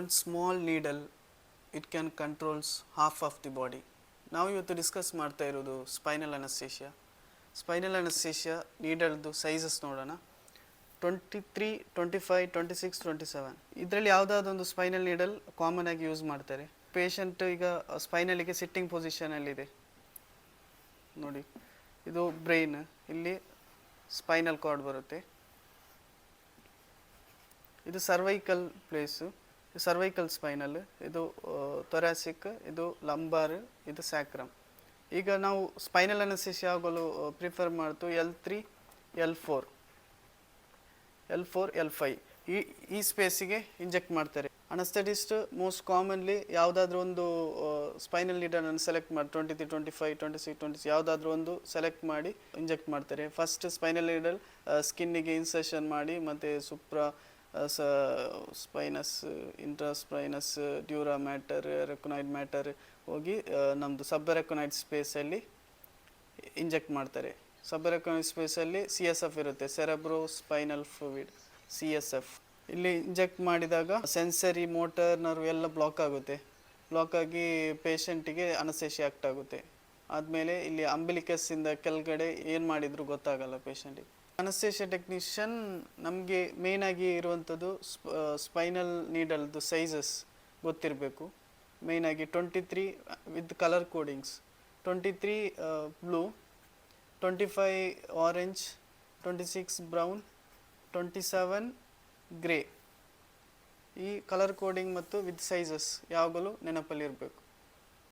One small needle, it can controls half of the body. ನಾವು ಇವತ್ತು discuss ಮಾಡ್ತಾ ಇರೋದು ಸ್ಪೈನಲ್ ಅನಸ್ತೇಷಿಯಾ. ಸ್ಪೈನಲ್ ಅನಸ್ತೇಷಿಯಾ ನೀಡಲ್ದು ಸೈಜಸ್ ನೋಡೋಣ. 23, 25, 26, 27. ಇದರಲ್ಲಿ ಯಾವುದಾದೊಂದು ಸ್ಪೈನಲ್ ನೀಡಲ್ ಕಾಮನ್ ಆಗಿ ಯೂಸ್ ಮಾಡ್ತಾರೆ. ಪೇಷಂಟ್ ಈಗ ಸ್ಪೈನಲಿಗೆ ಸಿಟ್ಟಿಂಗ್ ಪೊಸಿಷನಲ್ಲಿದೆ ನೋಡಿ, ಇದು ಬ್ರೈನ್, ಇಲ್ಲಿ ಸ್ಪೈನಲ್ ಕಾರ್ಡ್ ಬರುತ್ತೆ, ಇದು ಸರ್ವೈಕಲ್ ಪ್ಲೇಸು, ಸರ್ವೈಕಲ್ ಸ್ಪೈನಲ್, ಇದು ಥೊರಾಸಿಕ್, ಇದು ಲಂಬಾರ್, ಇದು ಸ್ಯಾಕ್ರಮ್. ಈಗ ನಾವು ಸ್ಪೈನಲ್ ಅನಸ್ತೇಷಿಯಾ ಆಗಲು ಪ್ರಿಫರ್ ಮಾಡ್ತು L3, L4, L5 ಈ ಸ್ಪೇಸಿಗೆ ಇಂಜೆಕ್ಟ್ ಮಾಡ್ತಾರೆ. ಅನಸ್ಥೆಟಿಸ್ಟ್ ಮೋಸ್ಟ್ ಕಾಮನ್ಲಿ ಯಾವುದಾದ್ರೂ ಒಂದು ಸ್ಪೈನಲ್ ನೀಡಲನ್ನು ಸೆಲೆಕ್ಟ್ ಮಾಡಿ 23, 25, 26, 26 ಯಾವುದಾದ್ರೂ ಒಂದು ಸೆಲೆಕ್ಟ್ ಮಾಡಿ ಇಂಜೆಕ್ಟ್ ಮಾಡ್ತಾರೆ. ಫಸ್ಟ್ ಸ್ಪೈನಲ್ ನೀಡಲ್ ಸ್ಕಿನ್ನಿಗೆ ಇನ್ಸರ್ಷನ್ ಮಾಡಿ ಮತ್ತು ಸ್ಪೈನಸ್, ಇಂಟ್ರಾಸ್ಪೈನಸ್, ಡ್ಯೂರಾ ಮ್ಯಾಟರ್, ರೆಕೊನಾಯ್ಡ್ ಮ್ಯಾಟರ್ ಹೋಗಿ ನಮ್ಮದು ಸಬ್ಅರೆಕೊನಾಯ್ಡ್ ಸ್ಪೇಸಲ್ಲಿ ಇಂಜೆಕ್ಟ್ ಮಾಡ್ತಾರೆ. ಸಬ್ಅರೆಕೊನಾಯ್ಡ್ ಸ್ಪೇಸಲ್ಲಿ CSF ಇರುತ್ತೆ, ಸೆರೆಬ್ರೋ ಸ್ಪೈನಲ್ ಫ್ಲೂಯಿಡ್, CSF. ಇಲ್ಲಿ ಇಂಜೆಕ್ಟ್ ಮಾಡಿದಾಗ ಸೆನ್ಸರಿ, ಮೋಟರ್, ನರ್ವ್ ಎಲ್ಲ ಬ್ಲಾಕ್ ಆಗುತ್ತೆ. ಬ್ಲಾಕ್ ಆಗಿ ಪೇಷಂಟಿಗೆ ಅನಸ್ತೇಷಿಯಾ ಆಕ್ಟ್ ಆಗುತ್ತೆ. ಆದಮೇಲೆ ಇಲ್ಲಿ ಅಂಬಿಲಿಕಸ್ಸಿಂದ ಕೆಳಗಡೆ ಏನು ಮಾಡಿದರೂ ಗೊತ್ತಾಗಲ್ಲ ಪೇಷಂಟಿಗೆ. ಅನಸ್ತೇಷಿಯಾ ಟೆಕ್ನಿಷಿಯನ್ ನಮಗೆ ಮೇಯ್ನಾಗಿ ಇರುವಂಥದ್ದು ಸ್ಪೈನಲ್ ನೀಡಲ್ದು ಸೈಜಸ್ ಗೊತ್ತಿರಬೇಕು. ಮೇಯ್ನಾಗಿ 23 with colour codings, 23 blue, 25 orange, 26 brown, 27 grey. ಈ ಕಲರ್ ಕೋಡಿಂಗ್ ಮತ್ತು ವಿತ್ ಸೈಜಸ್ ಯಾವಾಗಲೂ ನೆನಪಲ್ಲಿರಬೇಕು.